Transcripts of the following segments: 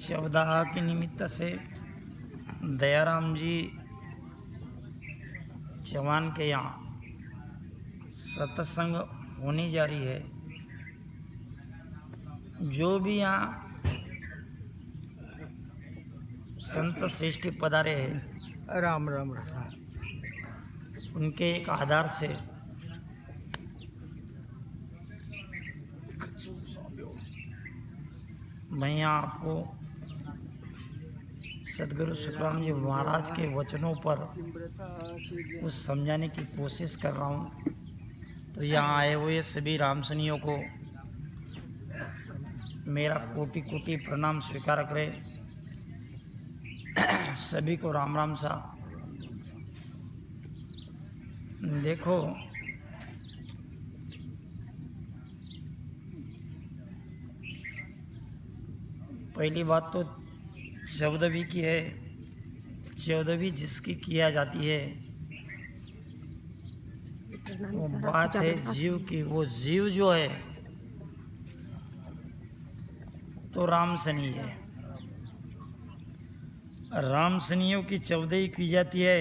चौदह के निमित्त से दयाराम जी चौहान के यहाँ सत्संग होने जा रही है। जो भी यहाँ संत श्रेष्ठी पधारे हैं, राम राम रसा उनके एक आधार से मैं यहाँ आपको सदगुरु सुखराम जी महाराज के वचनों पर कुछ समझाने की कोशिश कर रहा हूँ। तो यहाँ आए हुए सभी रामसनियों को मेरा कोटि कोटि प्रणाम स्वीकार करें। सभी को राम राम सा। देखो, पहली बात तो चौदहवीं की है। चौदहवीं जिसकी किया जाती है वो बात है जीव की। वो जीव जो है तो राम शनि है। राम शनियों की चौदहवीं की जाती है।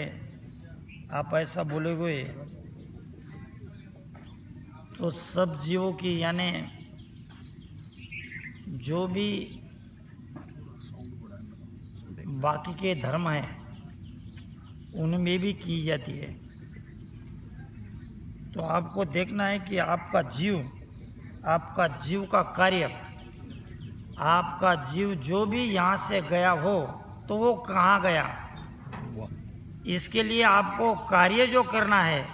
आप ऐसा बोलोगे तो सब जीवों की, यानी जो भी बाकी के धर्म हैं उनमें भी की जाती है। तो आपको देखना है कि आपका जीव का कार्य, आपका जीव जो भी यहाँ से गया हो तो वो कहाँ गया, इसके लिए आपको कार्य जो करना है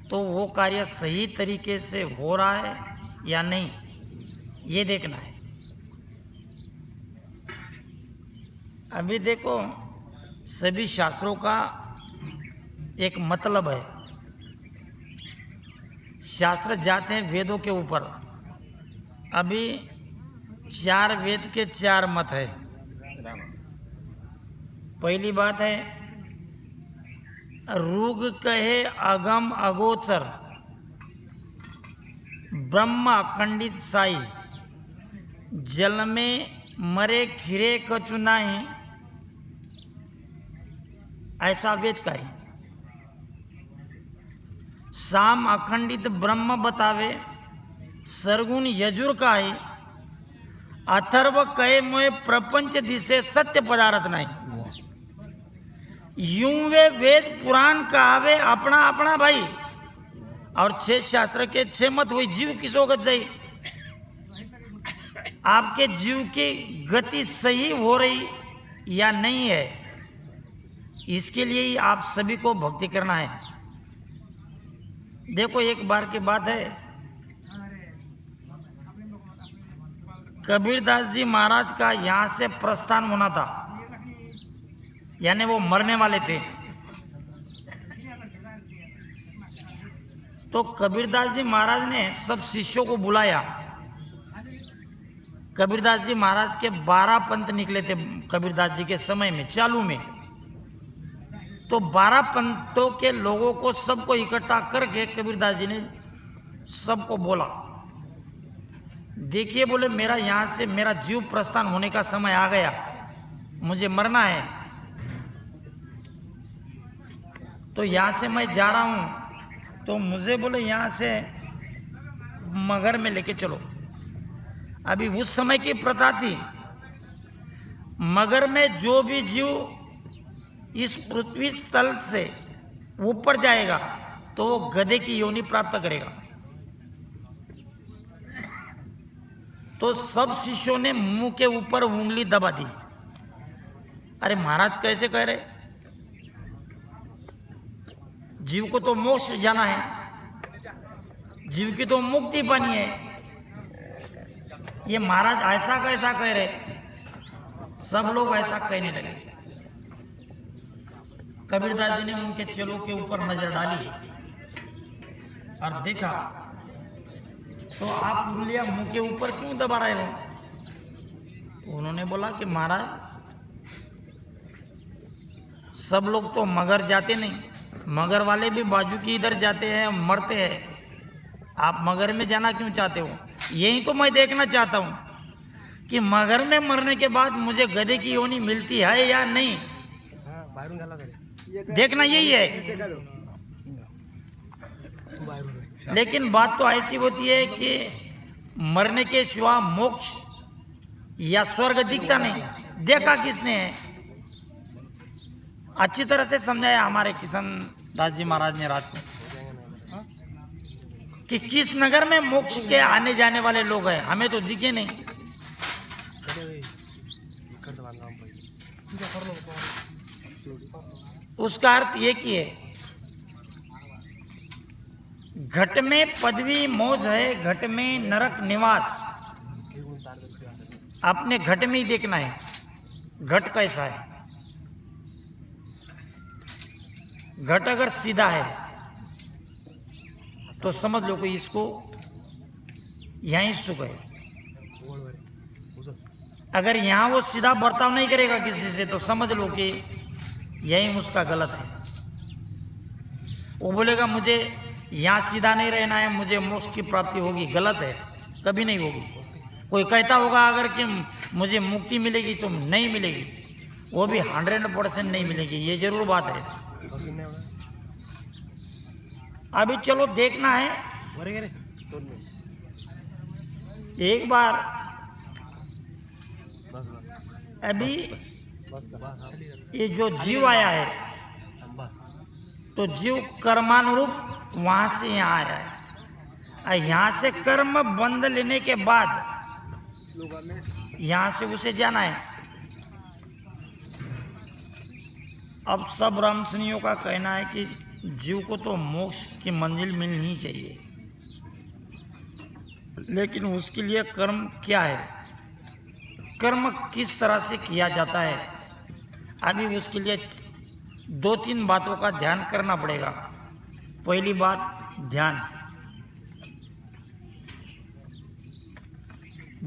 तो वो कार्य सही तरीके से हो रहा है या नहीं, ये देखना है। अभी देखो, सभी शास्त्रों का एक मतलब है। शास्त्र जाते हैं वेदों के ऊपर। अभी 4 वेद के 4 मत है। पहली बात है, ऋग कहे अगम अगोचर, ब्रह्म अखंडित साई, जल में मरे खिरे कछु नाही, ऐसा वेद का है। साम अखंडित ब्रह्म बतावे, सरगुण यजुर का है, अथर्व कहे मोए प्रपंच दिसे सत्य पदार्थ नहीं। यूं वे वेद पुराण कहावे अपना अपना भाई, और 6 शास्त्र के 6 मत हुई। जीव की सोगत जाई, आपके जीव की गति सही हो रही या नहीं है, इसके लिए ही आप सभी को भक्ति करना है। देखो, एक बार की बात है, कबीरदास जी महाराज का यहाँ से प्रस्थान होना था, यानी वो मरने वाले थे। तो कबीरदास जी महाराज ने सब शिष्यों को बुलाया। कबीरदास जी महाराज के 12 पंथ निकले थे कबीरदास जी के समय में, चालू में। तो 12 पंथों के लोगों को सबको इकट्ठा करके कबीरदास जी ने सबको बोला, देखिए बोले, मेरा यहाँ से मेरा जीव प्रस्थान होने का समय आ गया, मुझे मरना है। तो यहाँ से मैं जा रहा हूँ, तो मुझे बोले यहाँ से मगर में लेके चलो। अभी उस समय की प्रथा थी, मगर में जो भी जीव इस पृथ्वी स्थल से ऊपर जाएगा तो वो गधे की योनि प्राप्त करेगा। तो सब शिष्यों ने मुंह के ऊपर उंगली दबा दी। अरे महाराज, कैसे कह रहे? जीव को तो मोक्ष जाना है, जीव की तो मुक्ति पानी है, ये महाराज ऐसा कैसा कह रहे? सब लोग ऐसा कहने लगे। कबीरदास जी ने उनके चेलों के ऊपर नजर डाली और देखा, तो आप उंगलियां मुंह के ऊपर क्यों दबा रहे हो? उन्होंने बोला कि महाराज, सब लोग तो मगर जाते नहीं, मगर वाले भी बाजू की इधर जाते हैं, मरते हैं। आप मगर में जाना क्यों चाहते हो? यही तो मैं देखना चाहता हूं कि मगर में मरने के बाद मुझे गधे की योनि मिलती है या नहीं। देखना यही है। लेकिन बात तो ऐसी होती है कि मरने के सिवा मोक्ष या स्वर्ग दिखता नहीं। देखा किसने है? अच्छी तरह से समझाया हमारे किशन दास जी महाराज ने रात को कि किस नगर में मोक्ष के आने जाने वाले लोग हैं, हमें तो दिखे नहीं। उसका अर्थ ये कि है घट में पदवी मौज है, घट में नरक निवास। आपने घट में ही देखना है घट कैसा है। घट अगर सीधा है तो समझ लो कि इसको यहीं सुख है। अगर यहां वो सीधा बर्ताव नहीं करेगा किसी से तो समझ लो कि यही उसका गलत है। वो बोलेगा मुझे यहां सीधा नहीं रहना है, मुझे मोक्ष की प्राप्ति होगी, गलत है, कभी नहीं होगी। कोई कहता होगा अगर कि मुझे मुक्ति मिलेगी तो नहीं मिलेगी, वो भी 100% नहीं मिलेगी, ये जरूर बात है। अभी चलो देखना है एक बार। अभी ये जो जीव आया है तो जीव कर्मानुरूप वहां से यहाँ आया है। यहाँ से कर्म बंध लेने के बाद यहाँ से उसे जाना है। अब सब रामसनियों का कहना है कि जीव को तो मोक्ष की मंजिल मिलनी ही चाहिए, लेकिन उसके लिए कर्म क्या है, कर्म किस तरह से किया जाता है। अभी उसके लिए 2-3 बातों का ध्यान करना पड़ेगा। पहली बात ध्यान,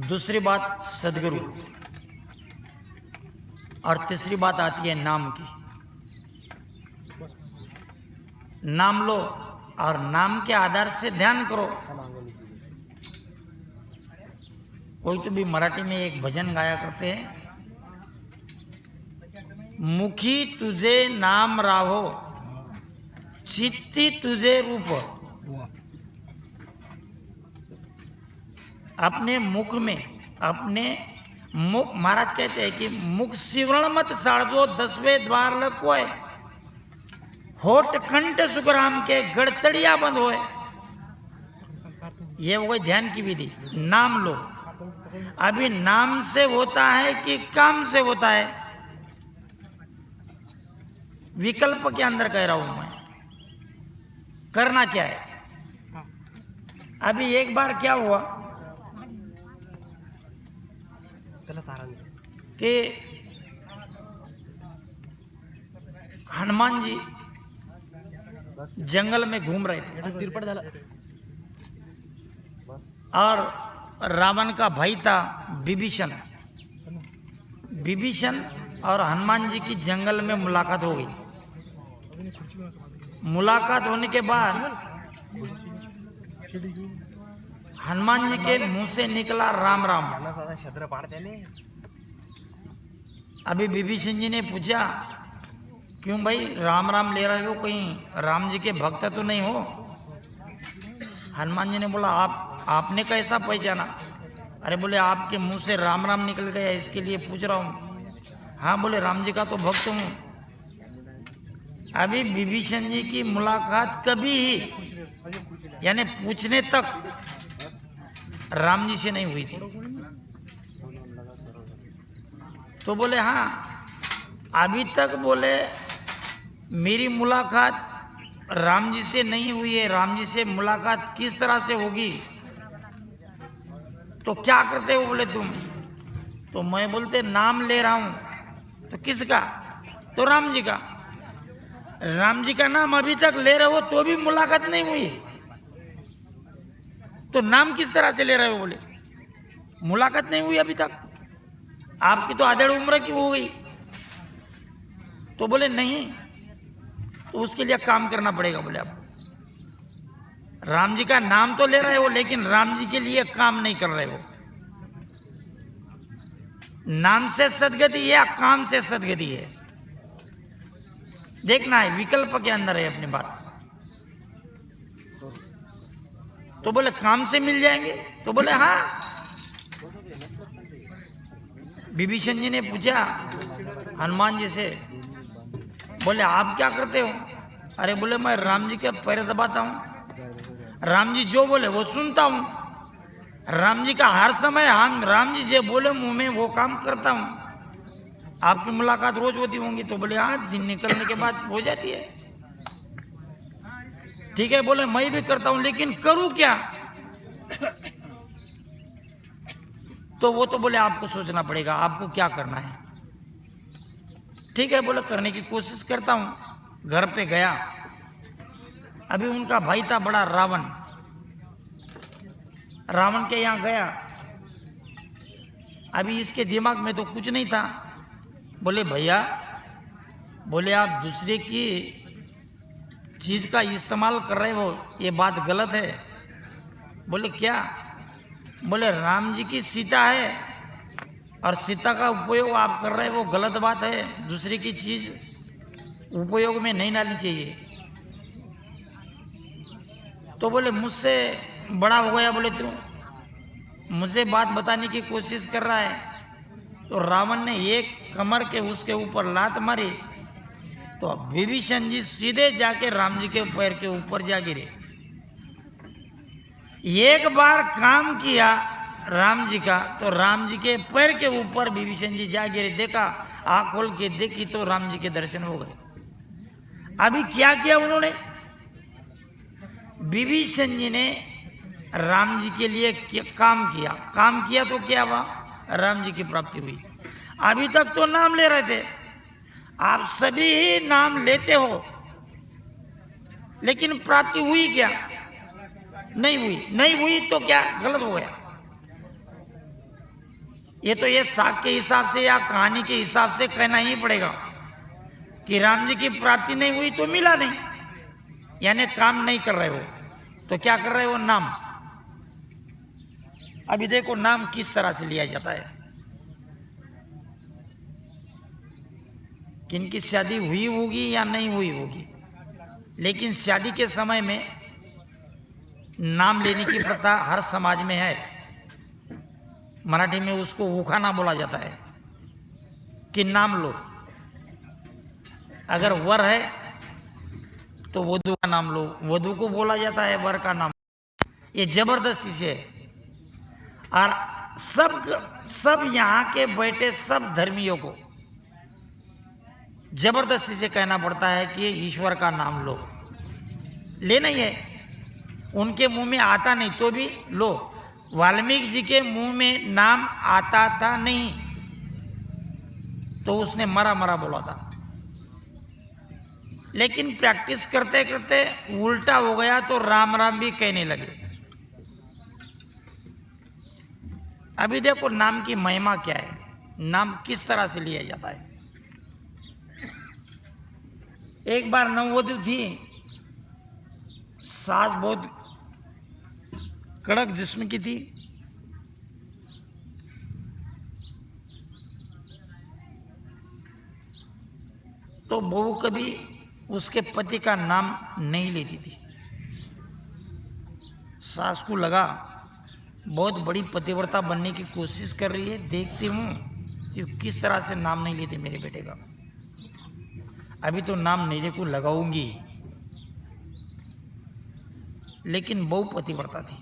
दूसरी बात सदगुरु, और तीसरी बात आती है नाम की। नाम लो और नाम के आधार से ध्यान करो। कोई तो भी मराठी में एक भजन गाया करते हैं, मुखी तुझे नाम राहो, चित्ती तुझे रूप। अपने मुख में, अपने मुख, महाराज कहते हैं कि मुख सिवरण मत साड़ो, 10वें द्वार लकोय, होठ कंठ सुखराम के गड़चड़िया बंद होए। ये वो ध्यान की विधि। नाम लो। अभी नाम से होता है कि काम से होता है, विकल्प के अंदर कह रहा हूं मैं। करना क्या है? अभी एक बार क्या हुआ कि हनुमान जी जंगल में घूम रहे थे और रावण का भाई था विभीषण। विभीषण और हनुमान जी की जंगल में मुलाकात हो गई। मुलाकात होने के बाद हनुमान जी के मुंह से निकला राम राम। अभी विभीषण जी ने पूछा, क्यों भाई राम राम ले रहे हो, कहीं राम जी के भक्त तो नहीं हो? हनुमान जी ने बोला आपने कैसा पहचाना? अरे बोले आपके मुंह से राम राम निकल गया, इसके लिए पूछ रहा हूँ। हाँ बोले राम जी का तो भक्त हूँ। अभी विभीषण जी की मुलाकात कभी ही, यानी पूछने तक, राम जी से नहीं हुई थी। तो बोले हाँ, अभी तक बोले मेरी मुलाकात राम जी से नहीं हुई है, राम जी से मुलाकात किस तरह से होगी? तो क्या करते हो बोले तुम? तो मैं बोलते नाम ले रहा हूं। तो किसका? तो राम जी का। राम जी का नाम अभी तक ले रहे हो तो भी मुलाकात नहीं हुई, तो नाम किस तरह से ले रहे हो? बोले मुलाकात नहीं हुई अभी तक, आपकी तो आधेड़ उम्र की हो गई। तो बोले नहीं, तो उसके लिए काम करना पड़ेगा। बोले आप राम जी का नाम तो ले रहे हो लेकिन राम जी के लिए काम नहीं कर रहे हो। नाम से सदगति या काम से सदगति है, देखना है, विकल्प के अंदर है अपनी बात। तो बोले काम से मिल जाएंगे, तो बोले हाँ। विभीषण जी ने पूछा हनुमान जी से, बोले आप क्या करते हो? अरे बोले मैं राम जी के पैर दबाता हूं, राम जी जो बोले वो सुनता हूं, राम जी का हर समय हम राम जी जो बोले मुंह में वो काम करता हूं। आपकी मुलाकात रोज होती होंगी? तो बोले हाँ, दिन निकलने के बाद हो जाती है। ठीक है, बोले मैं भी करता हूं, लेकिन करूं क्या? तो वो तो बोले आपको सोचना पड़ेगा, आपको क्या करना है। ठीक है, बोले करने की कोशिश करता हूं। घर पे गया, अभी उनका भाई था बड़ा रावण, रावण के यहां गया। अभी इसके दिमाग में तो कुछ नहीं था। बोले भैया, बोले आप दूसरे की चीज का इस्तेमाल कर रहे हो, ये बात गलत है। बोले क्या? बोले राम जी की सीता है और सीता का उपयोग आप कर रहे हो, वो गलत बात है, दूसरे की चीज उपयोग में नहीं डालनी चाहिए। तो बोले मुझसे बड़ा हो गया, बोले तू मुझे बात बताने की कोशिश कर रहा है। तो रावण ने एक कमर के उसके ऊपर लात मारी, तो विभीषण जी सीधे जाके राम जी के पैर के ऊपर जा गिरे। एक बार काम किया राम जी का, तो राम जी के पैर के ऊपर विभीषण जी जा गिरे। देखा, आंख खोल के देखी तो राम जी के दर्शन हो गए। अभी क्या किया उन्होंने? विभीषण जी ने राम जी के लिए काम किया, काम किया तो क्या हुआ? राम जी की प्राप्ति हुई। अभी तक तो नाम ले रहे थे, आप सभी ही नाम लेते हो, लेकिन प्राप्ति हुई क्या? नहीं हुई। नहीं हुई तो क्या गलत हो गया? ये साग के हिसाब से या कहानी के हिसाब से कहना ही पड़ेगा कि राम जी की प्राप्ति नहीं हुई तो मिला नहीं, यानी काम नहीं कर रहे हो। तो क्या कर रहे हो? नाम। अभी देखो नाम किस तरह से लिया जाता है। किनकी शादी हुई होगी या नहीं हुई होगी, लेकिन शादी के समय में नाम लेने की प्रथा हर समाज में है। मराठी में उसको उखाना बोला जाता है कि नाम लो। अगर वर है तो वधू का नाम लो, वधू को बोला जाता है वर का नाम। ये जबरदस्ती से है। और सब यहाँ के बैठे सब धर्मियों को जबरदस्ती से कहना पड़ता है कि ईश्वर का नाम लो। लेना ही है, उनके मुंह में आता नहीं तो भी लो। वाल्मीकि जी के मुंह में नाम आता था नहीं, तो उसने मरा मरा बोला था, लेकिन प्रैक्टिस करते करते उल्टा हो गया तो राम राम भी कहने लगे। अभी देखो नाम की महिमा क्या है, नाम किस तरह से लिया जाता है। एक बार नववधू थी, सास बहुत कड़क जिस्म की थी। तो बहू कभी उसके पति का नाम नहीं लेती थी। सास को लगा बहुत बड़ी पतिव्रता बनने की कोशिश कर रही है, देखती हूँ कि किस तरह से नाम नहीं लेते मेरे बेटे का। अभी तो नाम मेरे को लगाऊंगी, लेकिन बहू पतिव्रता थी।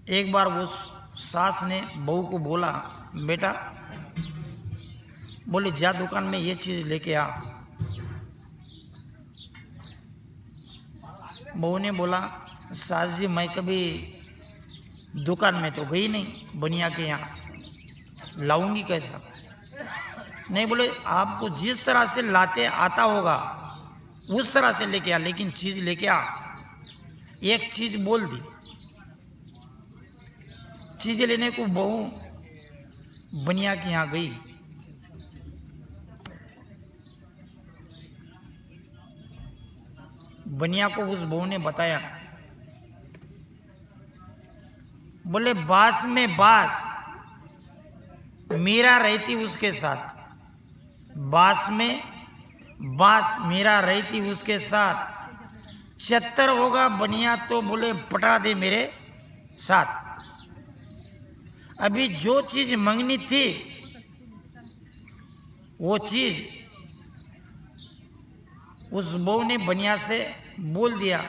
एक बार वो सास ने बहू को बोला, बेटा, बोले जा दुकान में ये चीज लेके आ। बहू ने बोला, सास जी मैं कभी दुकान में तो गई नहीं, बनिया के यहाँ लाऊंगी कैसा? नहीं, बोले आपको जिस तरह से लाते आता होगा उस तरह से लेके आ, लेकिन चीज लेके आ। एक चीज बोल दी, चीजें लेने को बहू बनिया के यहाँ गई। बनिया को उस बहू ने बताया, बोले बास में बास, मीरा रहती उसके साथ। बास में बास, मीरा रहती उसके साथ। चत्तर होगा बनिया तो बोले पटा दे मेरे साथ। अभी जो चीज मंगनी थी वो चीज उस बहू ने बनिया से बोल दिया।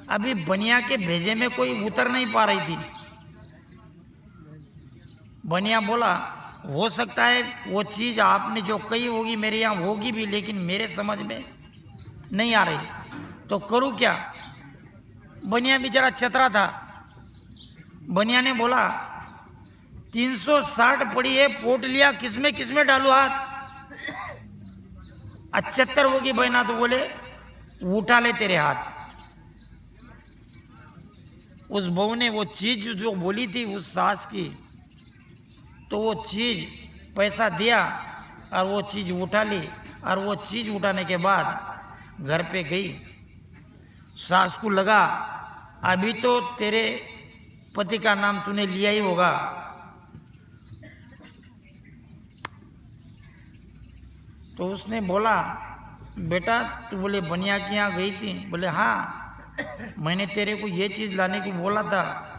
अभी बनिया के भेजे में कोई उतर नहीं पा रही थी। बनिया बोला हो सकता है वो चीज आपने जो कही होगी मेरे यहाँ होगी भी, लेकिन मेरे समझ में नहीं आ रही, तो करूं क्या। बनिया बेचारा चतरा था। बनिया ने बोला 360 पड़ी है, पोट लिया, किसमें डालू हाथ। 75 होगी बहना, तो बोले उठा ले तेरे हाथ। उस बहू ने वो चीज जो बोली थी उस सास की, तो वो चीज पैसा दिया और वो चीज उठा ली। और वो चीज उठाने के बाद घर पे गई। सास को लगा अभी तो तेरे पति का नाम तूने लिया ही होगा। तो उसने बोला बेटा तू बोले बनिया के यहाँ गई थी। बोले हाँ, मैंने तेरे को ये चीज लाने को बोला था।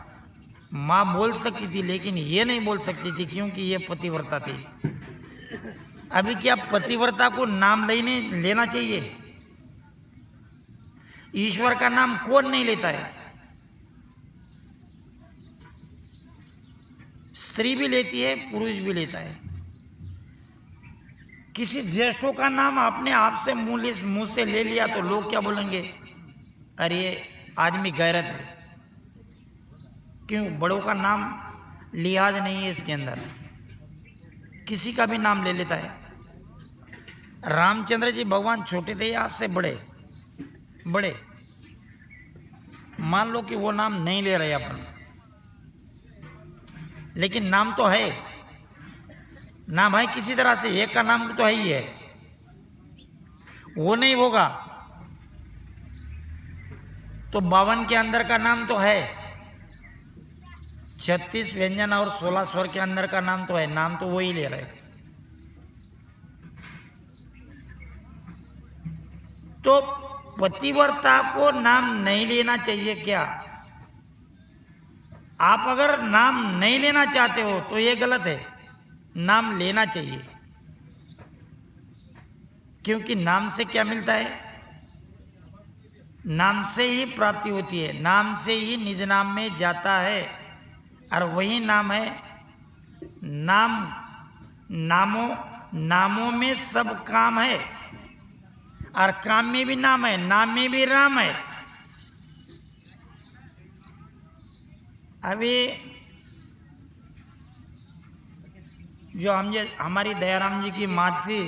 माँ बोल सकती थी लेकिन ये नहीं बोल सकती थी क्योंकि ये पतिव्रता थी। अभी क्या पतिव्रता को नाम लेना चाहिए? ईश्वर का नाम कौन नहीं लेता है? स्त्री भी लेती है, पुरुष भी लेता है। किसी ज्येष्ठों का नाम आपने आप से मुंह से ले लिया तो लोग क्या बोलेंगे? अरे आदमी गैरत है। क्यों? बड़ों का नाम लिहाज नहीं है इसके अंदर, किसी का भी नाम ले लेता है। रामचंद्र जी भगवान छोटे थे या आपसे बड़े? मान लो कि वो नाम नहीं ले रहे अपन, लेकिन नाम तो है। नाम है किसी तरह से, एक का नाम तो है ही है। वो नहीं होगा तो 52 के अंदर का नाम तो है। 36 व्यंजन और 16 स्वर के अंदर का नाम तो है। नाम तो वो ही ले रहे। तो पतिव्रता को नाम नहीं लेना चाहिए क्या? आप अगर नाम नहीं लेना चाहते हो तो ये गलत है। नाम लेना चाहिए, क्योंकि नाम से क्या मिलता है? नाम से ही प्राप्ति होती है, नाम से ही निज नाम में जाता है। और वही नाम है। नामों में सब काम है, और काम में भी नाम है, नाम में भी राम है। अभी जो हमारी दयाराम जी की माँ थी,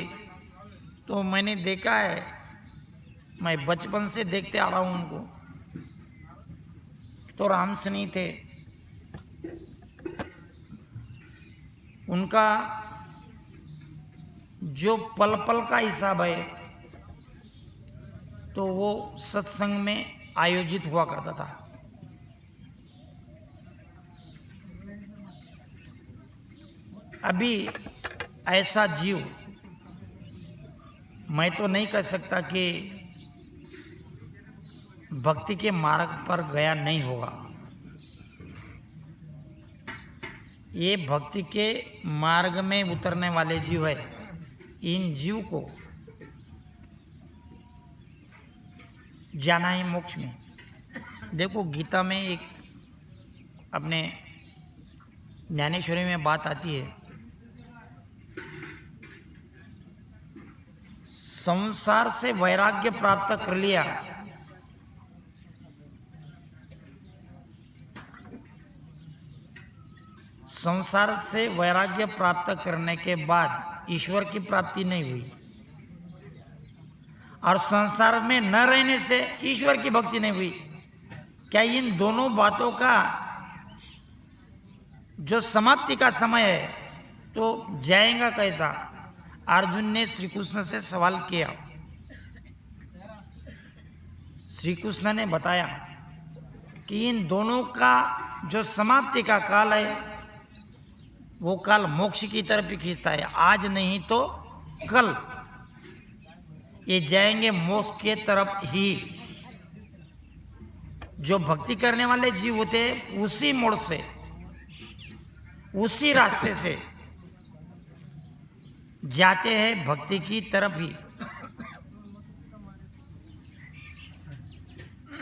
तो मैंने देखा है, मैं बचपन से देखते आ रहा हूँ उनको। तो रामसनी थे। उनका जो पल पल का हिसाब है तो वो सत्संग में आयोजित हुआ करता था। अभी ऐसा जीव मैं तो नहीं कह सकता कि भक्ति के मार्ग पर गया नहीं होगा। ये भक्ति के मार्ग में उतरने वाले जीव है। इन जीव को जाना है मोक्ष में। देखो गीता में एक अपने ज्ञानेश्वरी में बात आती है, संसार से वैराग्य प्राप्त कर लिया संसार से वैराग्य प्राप्त करने के बाद ईश्वर की प्राप्ति नहीं हुई, और संसार में न रहने से ईश्वर की भक्ति नहीं हुई। क्या इन दोनों बातों का जो समाप्ति का समय है तो जाएगा कैसा? अर्जुन ने श्री कृष्ण से सवाल किया। श्री कृष्ण ने बताया कि इन दोनों का जो समाप्ति का काल है वो काल मोक्ष की तरफ ही खींचता है। आज नहीं तो कल ये जाएंगे मोक्ष के तरफ ही। जो भक्ति करने वाले जीव होते हैं उसी मोड़ से, उसी रास्ते से जाते हैं भक्ति की तरफ ही।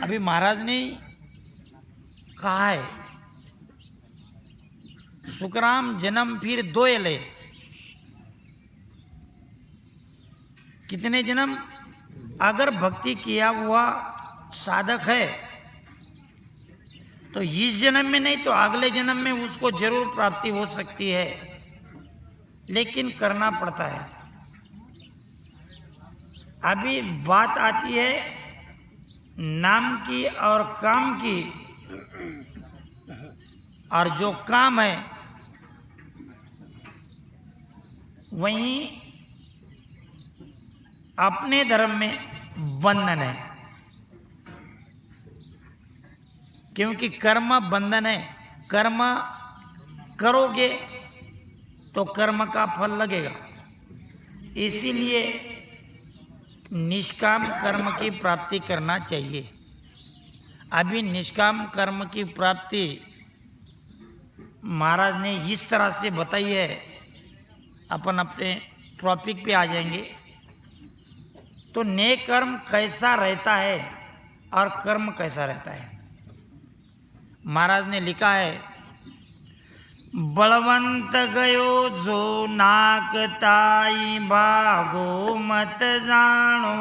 अभी महाराज ने कहा है सुखराम जन्म फिर दो ले। कितने जन्म? अगर भक्ति किया हुआ साधक है तो इस जन्म में नहीं तो अगले जन्म में उसको जरूर प्राप्ति हो सकती है, लेकिन करना पड़ता है। अभी बात आती है नाम की और काम की, और जो काम है वहीं अपने धर्म में बंधन है, क्योंकि कर्म बंधन है। कर्म करोगे तो कर्म का फल लगेगा, इसीलिए निष्काम कर्म की प्राप्ति करना चाहिए। अभी निष्काम कर्म की प्राप्ति महाराज ने इस तरह से बताई है। अपन अपने टॉपिक पे आ जाएंगे। तो नेक कर्म कैसा रहता है और कर्म कैसा रहता है। महाराज ने लिखा है बलवंत गयो जो नाकताई भागो मत जानो,